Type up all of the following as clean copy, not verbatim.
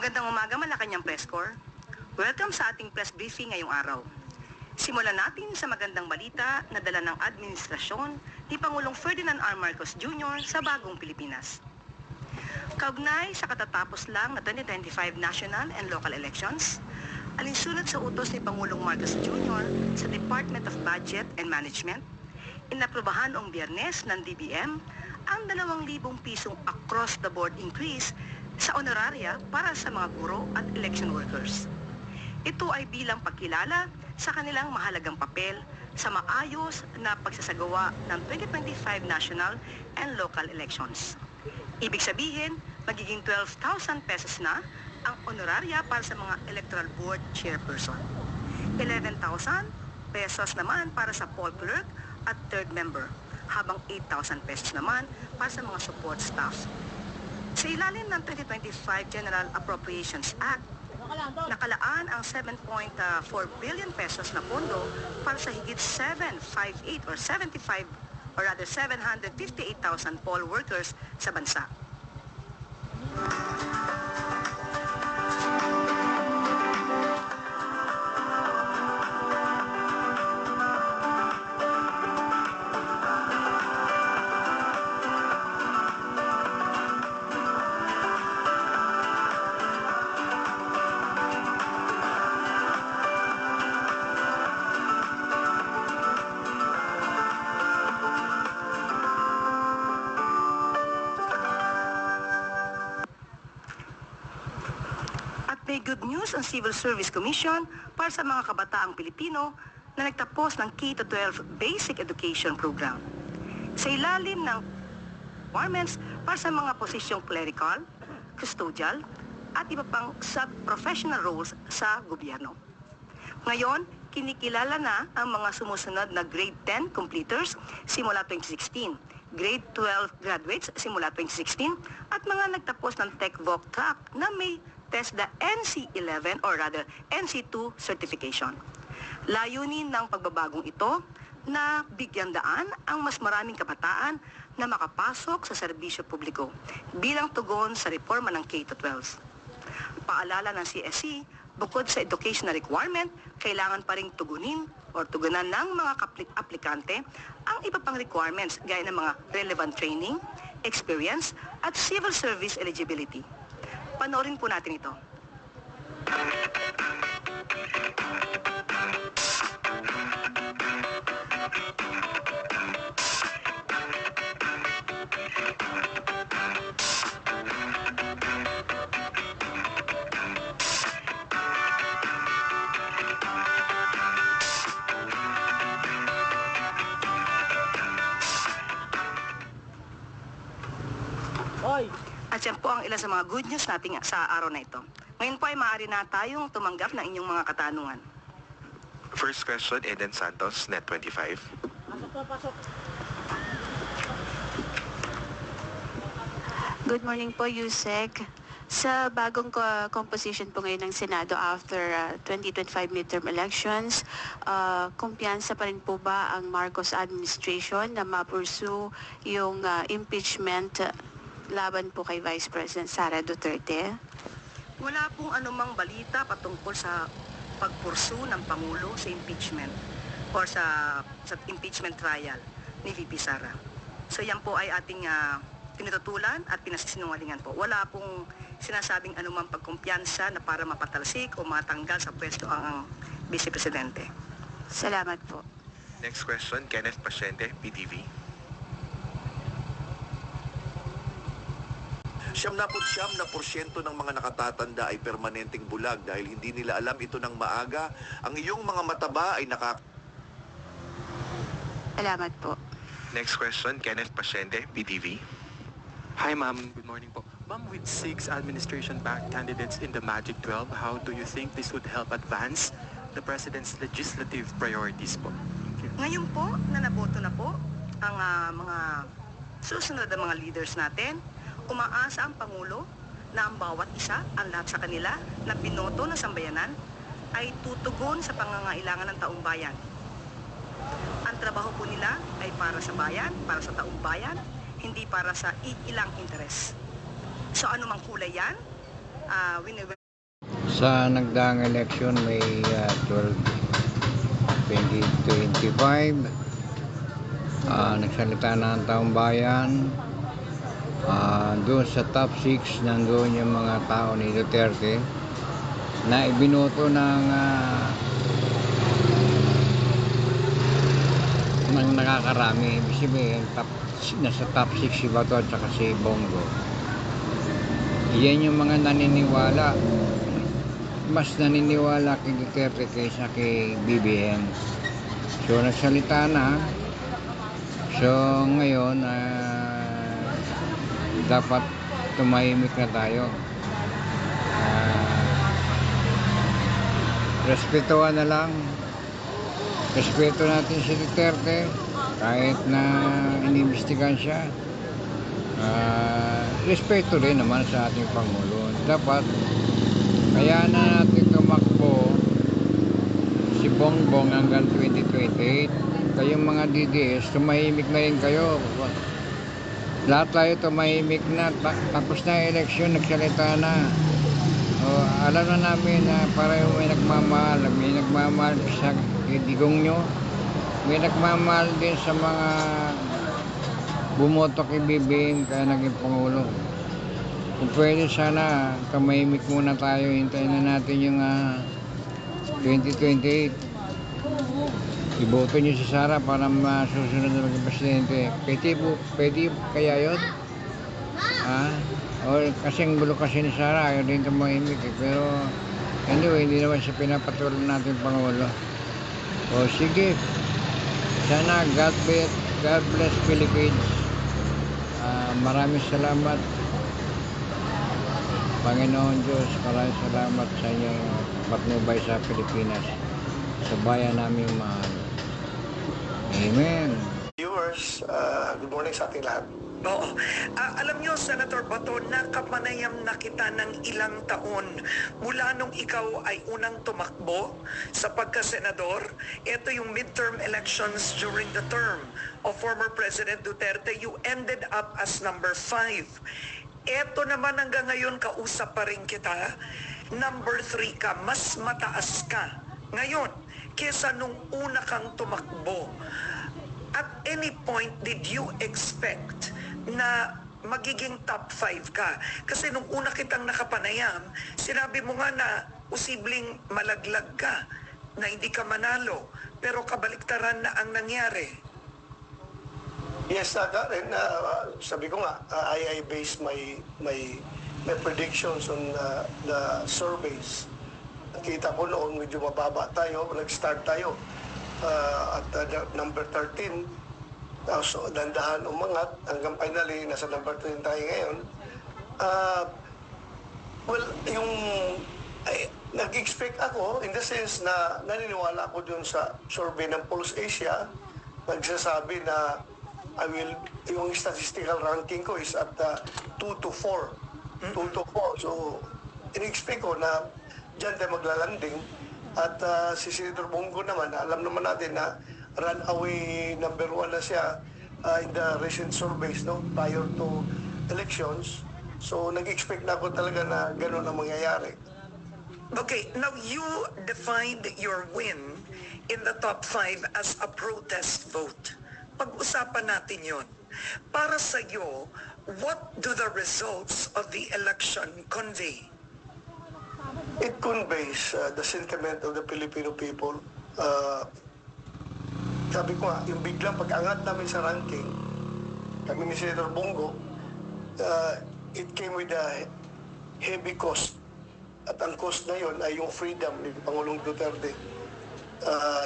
Magandang umaga, Malacanang Press Corps. Welcome sa ating press briefing ngayong araw. Simulan natin sa magandang balita na dala ng administrasyon ni Pangulong Ferdinand R. Marcos Jr. sa bagong Pilipinas. Kaugnay sa katatapos lang na 2025 national and local elections, alinsunod sa utos ni Pangulong Marcos Jr. sa Department of Budget and Management, inaprubahan noong Biyernes ng DBM ang 2,000 pisong across-the-board increase sa honoraria para sa mga guro at election workers. Ito ay bilang pagkilala sa kanilang mahalagang papel sa maayos na pagsasagawa ng 2025 national and local elections. Ibig sabihin, magiging 12,000 pesos na ang honoraria para sa mga electoral board chairperson. 11,000 pesos naman para sa poll clerk at third member, habang 8,000 pesos naman para sa mga support staff. Sa ilalim ng 2025 General Appropriations Act, nakalaan ang 7.4 billion pesos na pondo para sa higit 758,000 poll workers sa bansa. May good news ang Civil Service Commission para sa mga kabataang Pilipino na nagtapos ng K-12 Basic Education Program. Sa ilalim ng requirements para sa mga posisyong clerical, custodial, at iba pang sub-professional roles sa gobyerno. Ngayon, kinikilala na ang mga sumusunod na Grade 10 completers simula 2016, Grade 12 graduates simula 2016, at mga nagtapos ng Tech-Voc track na may TESDA NC11 or rather NC2 certification. Layunin ng pagbabagong ito na bigyan daan ang mas maraming kabataan na makapasok sa serbisyo publiko bilang tugon sa reforma ng K-12. Paalala ng CSC, bukod sa educational requirement, kailangan pa ring tugunan ng mga aplikante ang iba pang requirements gaya ng mga relevant training, experience, at civil service eligibility. Panoorin po natin ito. At yan po ang ilan sa mga good news natin sa araw na ito. Ngayon po ay maaari na tayong tumanggap ng inyong mga katanungan. First question, Eden Santos, Net25. Pasok. Good morning po, Yusek. Sa bagong composition po ngayon ng Senado after 2025 midterm elections, kumpiyansa pa rin po ba ang Marcos administration na ma-pursue yung impeachment laban po kay Vice President Sara Duterte? Wala pong anumang balita patungkol sa pagpursu ng Pangulo sa impeachment or sa impeachment trial ni VP Sara. So yan po ay ating tinututulan at pinasisinungalingan po. Wala pong sinasabing anumang pagkumpiyansa na para mapatalsik o matanggal sa pwesto ang Vice Presidente. Salamat po. Next question, Kenneth Pasyente, PTV. 79% ng mga nakatatanda ay permanenteng bulag dahil hindi nila alam ito ng maaga. Ang iyong mga mataba ay Salamat po. Next question, Kenneth Pasyente, PTV. Hi ma'am, good morning po. Ma'am, with 6 administration-backed candidates in the Magic 12, how do you think this would help advance the President's legislative priorities po? Ngayon po, na naboto na po ang mga susunod na mga leaders natin, umaasa ang Pangulo na ang bawat isa, ang lahat sa kanila, na binoto ng sambayanan, ay tutugon sa pangangailangan ng taong bayan. Ang trabaho po nila ay para sa bayan, para sa taong bayan, hindi para sa ilang interes. So anumang kulay yan, Sa nagdaang election may 2025 nagsalita na ang taong bayan. Doon sa top 6 nandoon yung mga tao ni Duterte na ibinoto ng nakakarami. Ibig sabihin nasa top 6 si Bato at saka si Bongo. Yan yung mga naniniwala, mas naniniwala kay Duterte kaysa kay BBM. So nagsalita na. So ngayon dapat tumahimik na tayo. Respetuhan na lang. Respeto natin si Duterte kahit na inimbestigahan siya. Respeto rin naman sa ating Pangulo. Dapat kaya na natin tumakbo si Bongbong hanggang 2028. Kayong mga DDS, tumahimik na rin kayo. Lahat tayo tumahimik na. Tapos na eleksyon, nagsalita na. Alam na namin na pareho may nagmamahal sa digong nyo. May nagmamahal din sa mga bumoto kay BBM kaya naging Pangulo. Kung pwede sana tumahimik muna tayo, hintayin na natin yung 2028. Iboto nyo si Sara para masusunod na maging presidente. Pwede kaya yun? O kasing gulo kasi ni Sara, ayaw din tumahimik eh. Pero anyway, hindi naman siya pinapatuloy natin Pangulo. O sige, sana God bless Philippines. Maraming salamat Panginoon Diyos, maraming salamat sa inyong patnubay sa Pilipinas, sa bayan namin mahal. Amen. Viewers, good morning sa ating lahat. Oo. Alam nyo, Senator Bato, nakapanayam na kita ng ilang taon mula nung ikaw ay unang tumakbo sa pagka-senador. Ito yung midterm elections during the term of former President Duterte. You ended up as number 5. Ito naman hanggang ngayon, kausap pa rin kita. Number 3 ka, mas mataas ka ngayon kesa nung una kang tumakbo. At any point, did you expect na magiging top 5 ka? Kasi nung una kitang nakapanayam, sinabi mo nga na posibleng malaglag ka, na hindi ka manalo, pero kabaliktaran na ang nangyari. Yes, Karen, sabi ko nga, I base my predictions on the surveys. Kita ko noon medyo mababa tayo, nag-start tayo at number 13. So, dandahan umangat hanggang finally nasa number 10 tayo ngayon. Well, yung nag-expect ako in the sense na naniniwala ako dun sa survey ng Pulse Asia, nagsasabi na yung statistical ranking ko is at 2 to 4. 2 to 4. So, in-expect ko na dyan tayo maglalanding. At si Senator Bongo naman, alam naman natin na runaway number 1 na siya in the recent surveys, no, prior to elections. So nag-expect na ako talaga na gano'n ang mangyayari. Okay, now you defined your win in the top 5 as a protest vote. Pag-usapan natin yon. Para sa iyo, what do the results of the election convey? It conveys the sentiment of the Filipino people. Sabi ko nga, yung biglang pag-angat namin sa ranking, kami ni Senator Bongo, it came with a heavy cost. At ang cost na yun ay yung freedom ni Pangulong Duterte.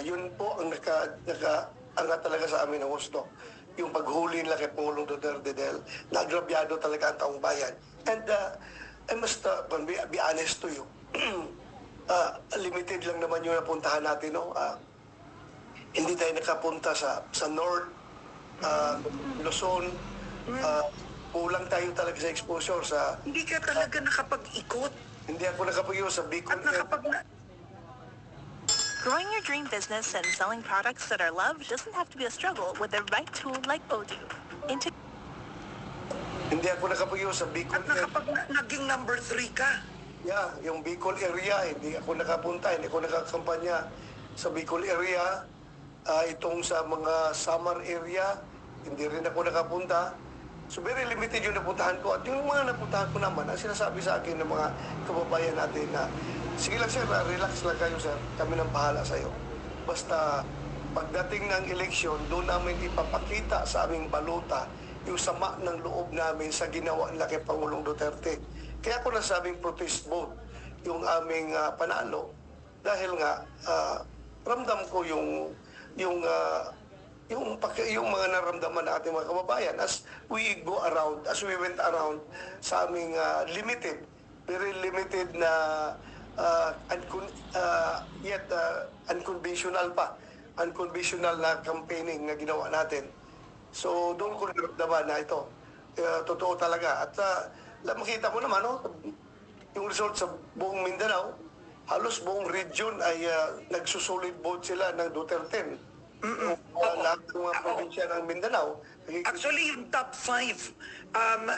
Yun po ang naka-angat talaga sa amin ng gusto. Yung paghuli nila kay Pangulong Duterte dahil nagrabyado talaga ang taong bayan. And I must be honest to you. Limited lang naman yung napuntahan natin, no? Hindi tayo nakapunta sa North, Luzon. Kulang tayo talaga sa exposure sa... Hindi ka talaga nakapag-ikot. Hindi ako nakapag-ikot sa Bicol. Growing your dream business and selling products that are loved doesn't have to be a struggle with the right tool like Odoo. Hindi ako nakapag-ikot sa Bicol. At naging number 3 ka. Yeah, yung Bicol area, hindi ako nakapunta, hindi ako nakakampanya sa Bicol area. Itong sa mga summer area, hindi rin ako nakapunta. So very limited yung napuntahan ko. At yung mga napuntahan ko naman, ang sinasabi sa akin ng mga kababayan natin na, sige lang sir, relax lang kayo sir, kami nang bahala sa iyo. Basta pagdating ng eleksyon, doon namin ipapakita sa aming baluta yung sama ng loob namin sa ginawa nila kay Pangulong Duterte. Kaya ko nasabing protest vote yung aming panalo dahil nga ramdam ko yung mga naramdaman ng ating mga kababayan as we went around sa aming very limited na unconventional na campaigning na ginawa natin. So doon ko naramdaman na ito totoo talaga at makita mo naman yung result sa buong Mindanao, halos buong region ay nagsusolid vote sila ng Duterte. Lahat ng mga probinsya ng Mindanao. Actually, yung top 5.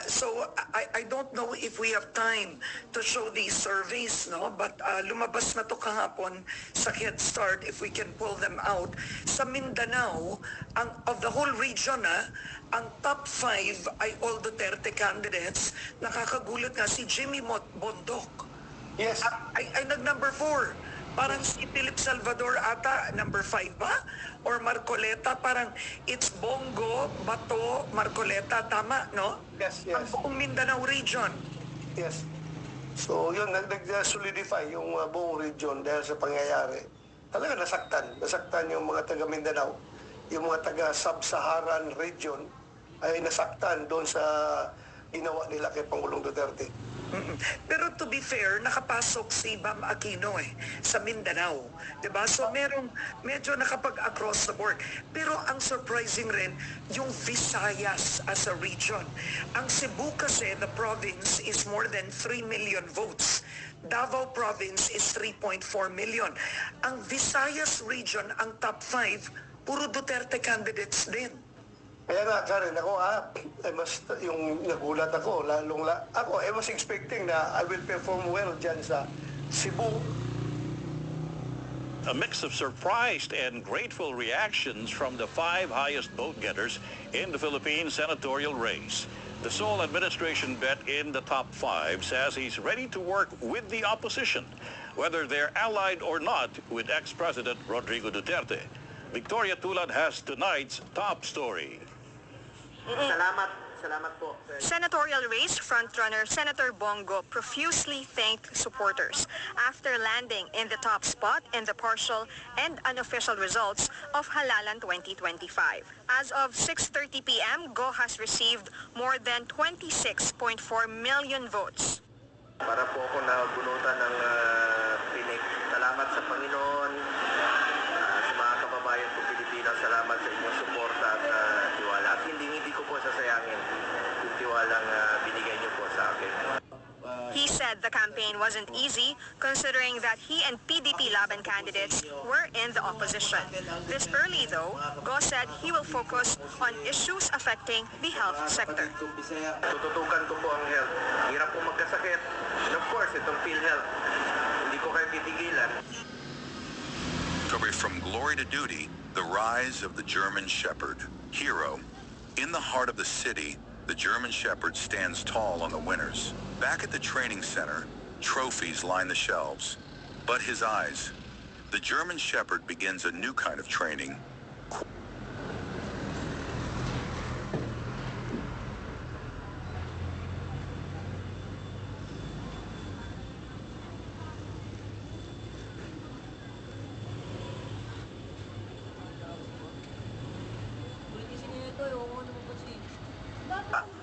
So, I don't know if we have time to show these surveys, no? But lumabas na to kahapon sa Head Start if we can pull them out. Sa Mindanao, of the whole region, ang top 5 ay all Duterte candidates. Nakakagulat nga si Jimmy Bondoc. Yes. Ay nag-number 4. Parang si Philip Salvador ata, number 5 ba? Or Marcoleta, parang it's Bongo, Bato, Marcoleta, tama, no? Yes. Ang buong Mindanao region. Yes. So yun, nag-solidify yung buong region dahil sa pangyayari. Talaga nasaktan yung mga taga Mindanao. Yung mga taga Sub-Saharan region ay nasaktan doon sa ginawa nila kay Pangulong Duterte. Pero to be fair, nakapasok si Bam Aquino sa Mindanao. 'Di ba? So medyo nakapag-across the board. Pero ang surprising rin, yung Visayas as a region. Ang Cebu kasi, the province, is more than 3 million votes. Davao province is 3.4 million. Ang Visayas region, ang top 5, puro Duterte candidates din. Kaya nga, Karen, ako yung nagulat ako, I was expecting na I will perform well dyan sa Cebu. A mix of surprised and grateful reactions from the 5 highest vote getters in the Philippine senatorial race. The sole administration bet in the top 5 says he's ready to work with the opposition, whether they're allied or not with ex-President Rodrigo Duterte. Victoria Tulad has tonight's top story. Salamat po. Senatorial race frontrunner Senator Bongo profusely thanked supporters after landing in the top spot in the partial and unofficial results of Halalan 2025. As of 6:30 p.m., Go has received more than 26.4 million votes. Para po ako nabunutan ng pinik. Salamat sa Panginoon, sa mga kababayan ko Pilipinas, salamat sa inyong suporta at tiwala. At hindi ko po sasayangin yung tiwalang binigay niyo po sa akin. He said the campaign wasn't easy considering that he and PDP Laban candidates were in the opposition. This early though, Go said he will focus on issues affecting the health sector. Tututukan ko po ang health. Hirap po magkasakit. And of course, itong PhilHealth. Hindi ko kayo titigilan. Coverage from glory to duty, the rise of the German Shepherd. Hero. In the heart of the city, the German Shepherd stands tall on the winners. Back at the training center, trophies line the shelves. But his eyes. The German Shepherd begins a new kind of training.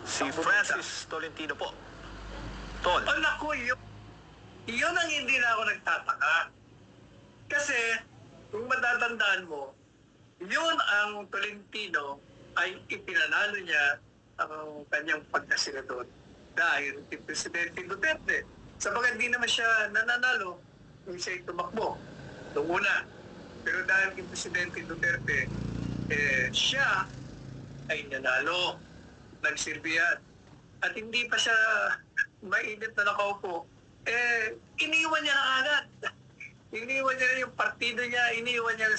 Si Francis Tolentino po. Tol. Oh, naku, yun ang hindi na ako nagtataka. Kasi, kung matatandaan mo, yun ang Tolentino ay ipinanalo niya ang kanyang pagkasenador dahil si Presidente Duterte. Sabagat hindi naman siya nananalo kung siya tumakbo noong una. Pero dahil si Presidente Duterte, siya ay nanalo, nagsilbihan. At hindi pa siya mainit na nakaupo, iniwan niya na agad. Iniwan niya na yung partido niya, iniwan niya na.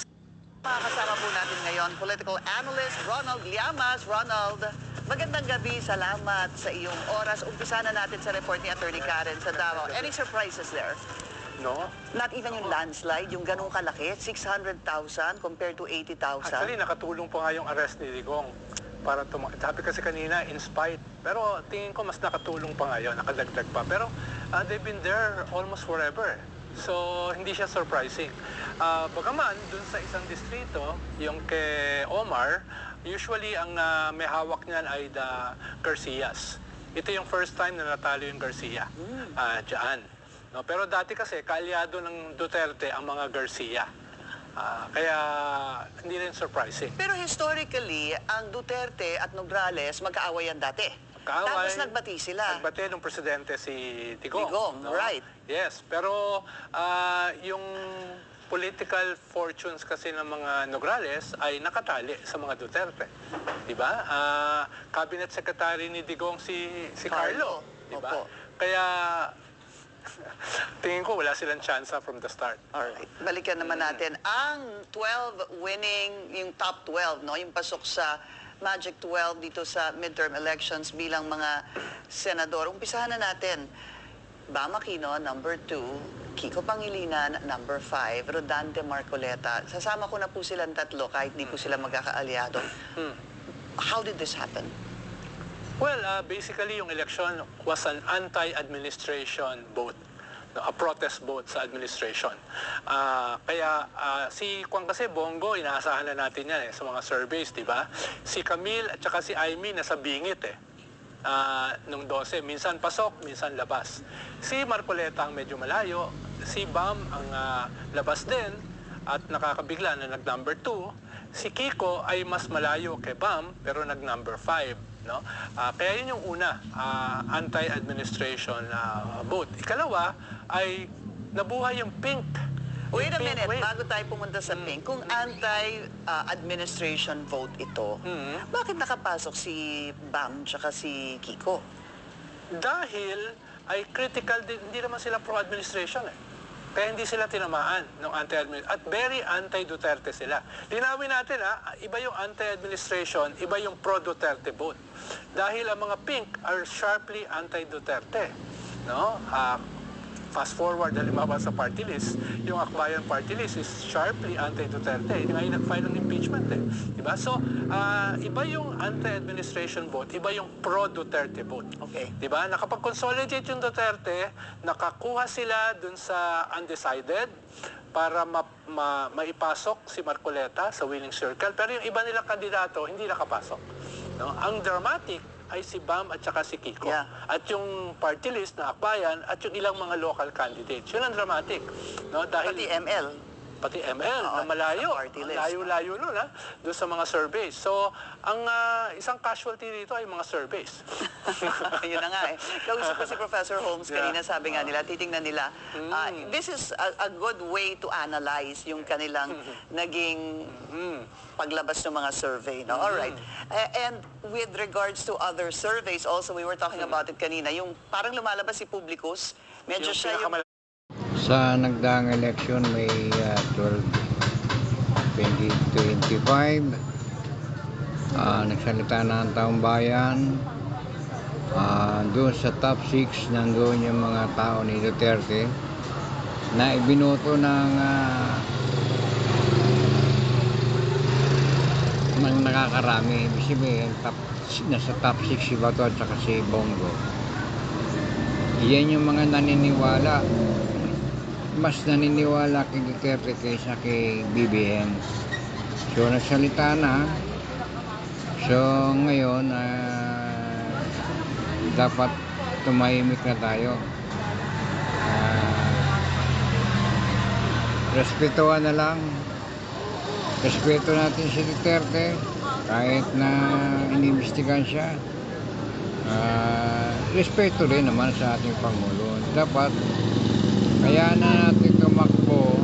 Makakasama po natin ngayon, political analyst Ronald Llamas. Ronald, magandang gabi. Salamat sa iyong oras. Umpisa na natin sa report ni Attorney Karen sa Davao. Any surprises there? No? Not even yung landslide, yung ganung kalaki, 600,000 compared to 80,000. Actually, nakatulong po nga yung arrest ni Digong para sabi kasi kanina, in spite. Pero tingin ko mas nakatulong pa ngayon, nakadagdag pa. Pero they've been there almost forever. So, hindi siya surprising. Bagaman, dun sa isang distrito, yung kay Omar, usually ang may hawak niyan ay the Garcias. Ito yung first time na natalo yung Garcia dyan. No, pero dati kasi, kaalyado ng Duterte ang mga Garcia. Kaya hindi rin surprising. Pero historically, ang Duterte at Nograles magkaawayan dati. Tapos nagbati sila. Nagbati nung presidente si Digong. Digong, no? right. Yes, pero yung political fortunes kasi ng mga Nograles ay nakatali sa mga Duterte. Diba? Cabinet Secretary ni Digong si Carlo. Diba? Opo. Kaya tingin ko wala silang chance from the start. Alright. Balikan naman natin ang 12 winning, yung top 12, no? Yung pasok sa Magic 12 dito sa midterm elections bilang mga senador. Umpisahan na natin. Bam Aquino, number 2. Kiko Pangilinan, number 5. Rodante Marcoleta. Sasama ko na po silang tatlo kahit di po sila magkakaalyado. How did this happen? Well, basically, yung election was an anti-administration vote, no, a protest vote sa administration. Kaya si Juan kasi Bongo, inaasahan na natin yan sa mga surveys, di ba? Si Camille at saka si Aimee nasa bingit nung 12. Minsan pasok, minsan labas. Si Marcoleta ang medyo malayo, si Bam ang labas din at nakakabigla na nag-number 2. Si Kiko ay mas malayo kay Bam pero nag-number 5. No? Kaya yun yung una, anti-administration vote. Ikalawa ay nabuhay yung pink. Wait a minute, bago tayo pumunta sa pink, kung anti-administration vote ito, bakit nakapasok si Bam tsaka si Kiko? Dahil ay critical din, hindi naman sila pro-administration Kaya hindi sila tinamaan ng anti-administration. At very anti-Duterte sila. Linawin natin iba yung anti-administration, iba yung pro-Duterte vote. Dahil ang mga pink are sharply anti-Duterte. No? Fast forward, halimbawa sa party list, yung Akbayan party list is sharply anti-Duterte. Hindi nga yung nag-file ng impeachment Diba? So, iba yung anti-administration vote, iba yung pro-Duterte vote. Okay. Diba? Nakapag-consolidate yung Duterte, nakakuha sila dun sa undecided para maipasok si Marcoleta sa winning circle. Pero yung iba nilang kandidato, hindi nakapasok. No? Ang dramatic ay si Bam at saka si Kiko. Yeah. At yung party list na Akbayan at yung ilang mga local candidates. Yun ang dramatic. No? Dahil, Pati ML. na malayo. Layo-layo nun, doon sa mga surveys. So, ang isang casualty dito ay mga surveys. Yun na nga Kausap ko si Professor Holmes kanina, sabi nga nila, titingnan nila, this is a good way to analyze yung kanilang naging paglabas ng mga survey. No? Alright. And with regards to other surveys, also, we were talking about it kanina, yung parang lumalabas si Publicus, medyo siya yung... Sa nagdaang election may 2025 nagsalita na ang taong bayan. Doon sa top 6 nandoon yung mga tao ni Duterte na ibinoto ng nakakarami. Ibig sabihin nasa top 6 si Bato at saka si Bongo. Yan yung mga naniniwala, mas naniniwala kay Duterte kaysa kay BBM. So nagsalita na. So ngayon dapat tumahimik na tayo. Respetuhan na lang. Respeto natin si Duterte kahit na inimbestigahan siya. Respeto rin naman sa ating Pangulo. Dapat kaya na natin tumakbo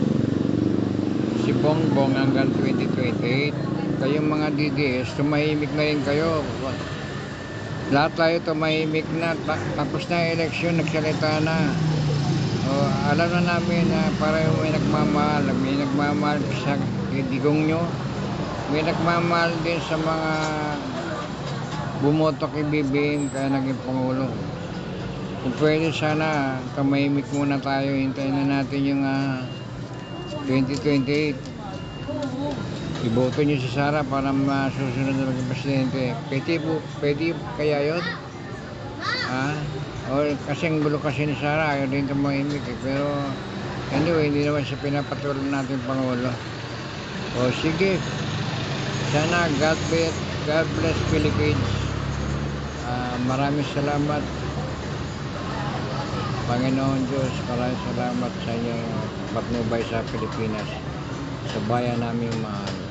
si Bongbong hanggang 2028. Kayong mga DDS, tumahimik na rin kayo. Lahat tayo tumahimik na. Tapos na eleksyon, nagsalita na. Alam na namin na pareho may nagmamahal sa digong nyo, may nagmamahal din sa mga bumoto kay BBM kaya naging Pangulo. Kung pwede sana tumahimik muna tayo, hintayin na natin yung 2028. Iboto niyo si Sara para masusunod na maging presidente. Pwede kaya yun? O kasing gulo kasi ni Sara, ayaw din tumahimik eh. Pero anyway, hindi naman siya pinapatuloy natin Pangulo. O sige, sana God bless Philippines. Maraming salamat Panginoon Diyos, maraming salamat sa inyong patnubay sa Pilipinas, sa bayan namin mahal.